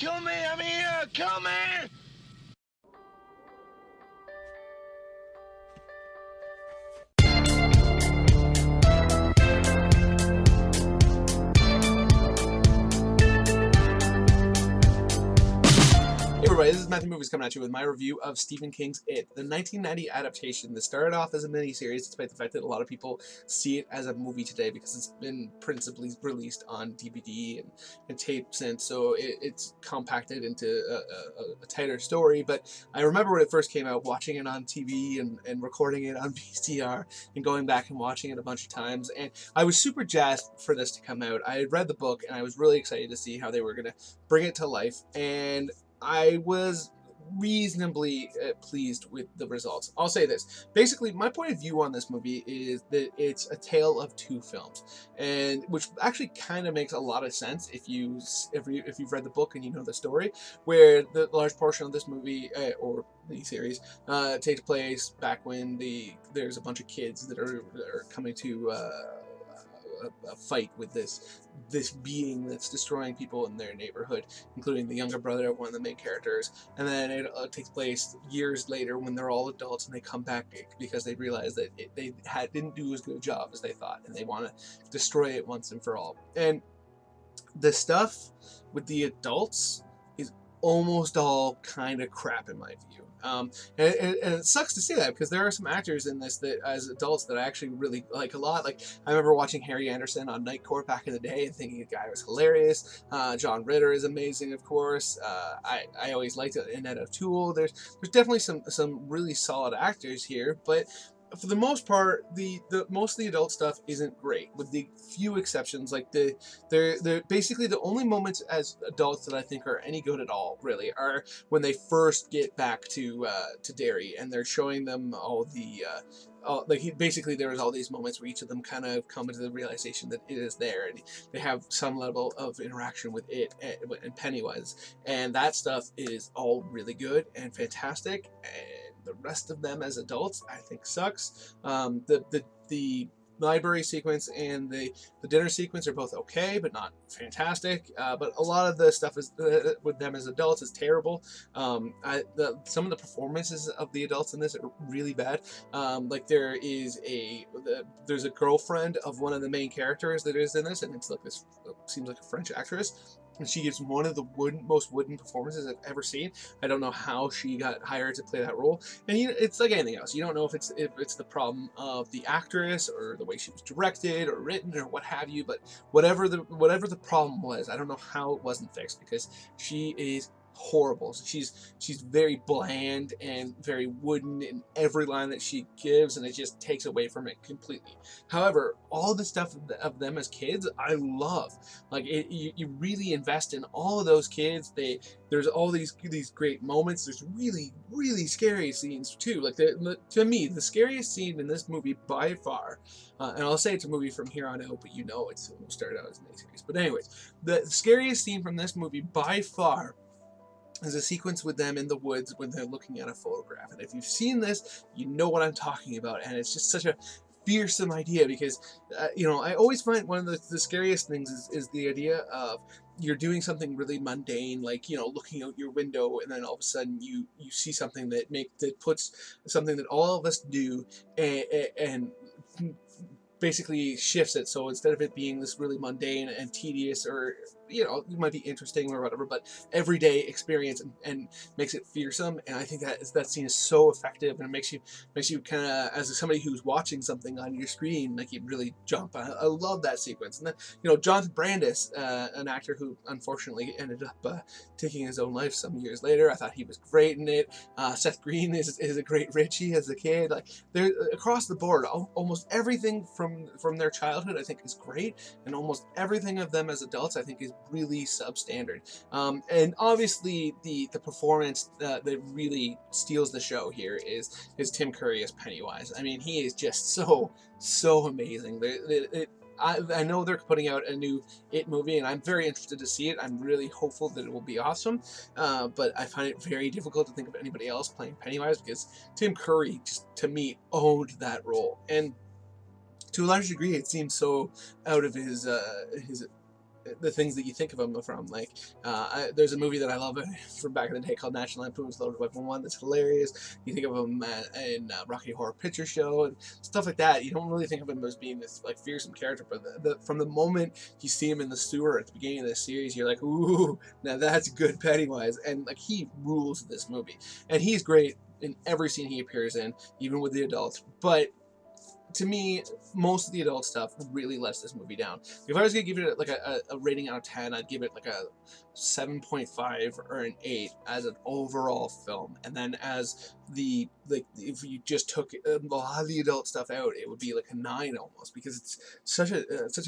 Kill me! I'm here! Kill me! Hey everybody, this is Matthew Movies coming at you with my review of Stephen King's It, the 1990 adaptation that started off as a miniseries, despite the fact that a lot of people see it as a movie today because it's been principally released on DVD and tape since, so it's compacted into a tighter story. But I remember when it first came out, watching it on TV and recording it on VCR and going back and watching it a bunch of times, and I was super jazzed for this to come out. I had read the book and I was really excited to see how they were going to bring it to life, and I was reasonably pleased with the results. I'll say this. Basically, my point of view on this movie is that it's a tale of two films, and which actually kind of makes a lot of sense if you've read the book and you know the story, where the large portion of this movie or the series takes place back when there's a bunch of kids that are coming to a fight with this being that's destroying people in their neighborhood, including the younger brother of one of the main characters. And then it takes place years later when they're all adults and they come back because they realize that they didn't do as good a job as they thought, and they want to destroy it once and for all. And the stuff with the adults is almost all kind of crap in my view. And it sucks to say that because there are some actors in this that, as adults, that I actually really like a lot. Like, I remember watching Harry Anderson on Night Court back in the day and thinking the guy was hilarious. John Ritter is amazing, of course. I always liked Annette O'Toole. There's definitely some really solid actors here, but for the most part, the most of the adult stuff isn't great, with the few exceptions. Like they're basically the only moments as adults that I think are any good at all, really, are when they first get back to Derry and they're showing them all the basically there was all these moments where each of them kind of come into the realization that it is there, and they have some level of interaction with it and Pennywise, and that stuff is all really good and fantastic. And the rest of them as adults, I think, sucks. The library sequence and the dinner sequence are both okay, but not fantastic. But a lot of the stuff is with them as adults is terrible. Some of the performances of the adults in this are really bad. Like there's a girlfriend of one of the main characters that is in this, and it's like this seems like a French actress. And she gives one of the most wooden performances I've ever seen. I don't know how she got hired to play that role. And it's like anything else. You don't know if it's the problem of the actress or the way she was directed or written or what have you. But whatever the problem was, I don't know how it wasn't fixed, because she is horrible. So she's very bland and very wooden in every line that she gives, and it just takes away from it completely. However, all the stuff of them as kids, I love. Like you really invest in all of those kids. There's all these great moments. There's really scary scenes too. Like to me, the scariest scene in this movie by far, and I'll say it's a movie from here on out, but you know it started out as a miniseries. But anyways, the scariest scene from this movie by far is a sequence with them in the woods when they're looking at a photograph. And if you've seen this, you know what I'm talking about. And it's just such a fearsome idea, because I always find one of the scariest things is the idea of you're doing something really mundane, like looking out your window, and then all of a sudden you see something that puts something that all of us do and basically shifts it. So instead of it being this really mundane and tedious, or it might be interesting or whatever, but everyday experience, and makes it fearsome. And I think that scene is so effective, and it makes you kind of, as somebody who's watching something on your screen, like you really jump. I love that sequence. And then Jonathan Brandis, an actor who unfortunately ended up taking his own life some years later, I thought he was great in it. Seth Green is a great Richie as a kid. Like, they're across the board, almost everything from their childhood I think is great, and almost everything of them as adults I think is really substandard. And obviously the performance that really steals the show here is Tim Curry as Pennywise. I mean, he is just so amazing. I know they're putting out a new It movie, and I'm very interested to see it. I'm really hopeful that it will be awesome, but I find it very difficult to think of anybody else playing Pennywise, because Tim Curry just, to me, owned that role. And to a large degree, it seems so out of his the things that you think of him from. Like, there's a movie that I love from back in the day called National Lampoon's Loaded Weapon 1 that's hilarious. You think of him in Rocky Horror Picture Show and stuff like that. You don't really think of him as being this like fearsome character, but from the moment you see him in the sewer at the beginning of the series, you're like, ooh, now that's good Pennywise, and like he rules this movie, and he's great in every scene he appears in, even with the adults. But to me, most of the adult stuff really lets this movie down. If I was gonna give it like a rating out of 10, I'd give it like a 7.5 or an 8 as an overall film. And then as the like, if you just took a lot of the adult stuff out, it would be like a 9 almost, because it's such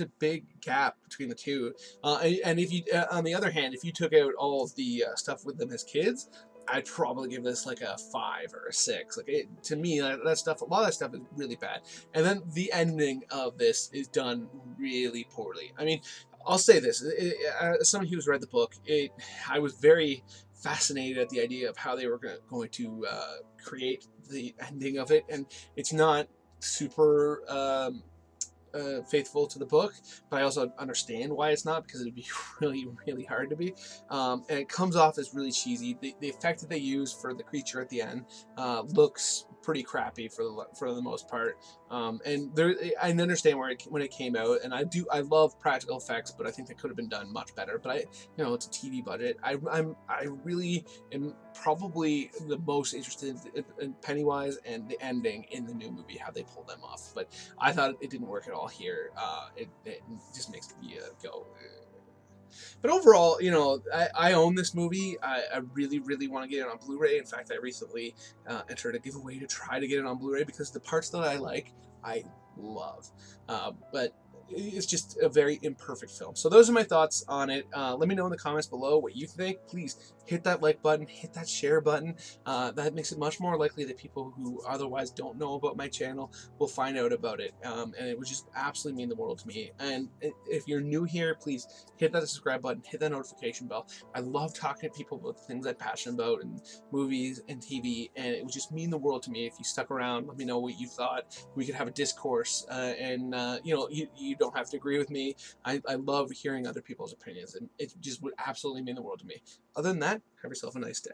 a big gap between the two. And if you, on the other hand, if you took out all of the stuff with them as kids, I'd probably give this like a 5 or a 6. Like, to me, that stuff, a lot of that stuff is really bad. And then the ending of this is done really poorly. I mean, I'll say this: as someone who's read the book, I was very fascinated at the idea of how they were going to create the ending of it, and it's not super. Faithful to the book, but I also understand why it's not, because it'd be really hard to be, and it comes off as really cheesy. The effect that they use for the creature at the end looks pretty crappy for the most part, and there, I understand when it came out, and I love practical effects, but I think that could have been done much better. But it's a TV budget. I really am probably the most interested in Pennywise and the ending in the new movie, how they pull them off. But I thought it didn't work at all here. It just makes me go. But overall, I own this movie. I really want to get it on Blu-ray. In fact, I recently entered a giveaway to try to get it on Blu-ray, because the parts that I like, I love. But it's just a very imperfect film. So those are my thoughts on it. Let me know in the comments below what you think. Please hit that like button, hit that share button. That makes it much more likely that people who otherwise don't know about my channel will find out about it. And it would just absolutely mean the world to me. And if you're new here, please hit that subscribe button, hit that notification bell. I love talking to people about the things I'm passionate about, and movies and TV, and it would just mean the world to me if you stuck around. Let me know what you thought. We could have a discourse, and you don't have to agree with me. I love hearing other people's opinions, and it just would absolutely mean the world to me. Other than that, have yourself a nice day.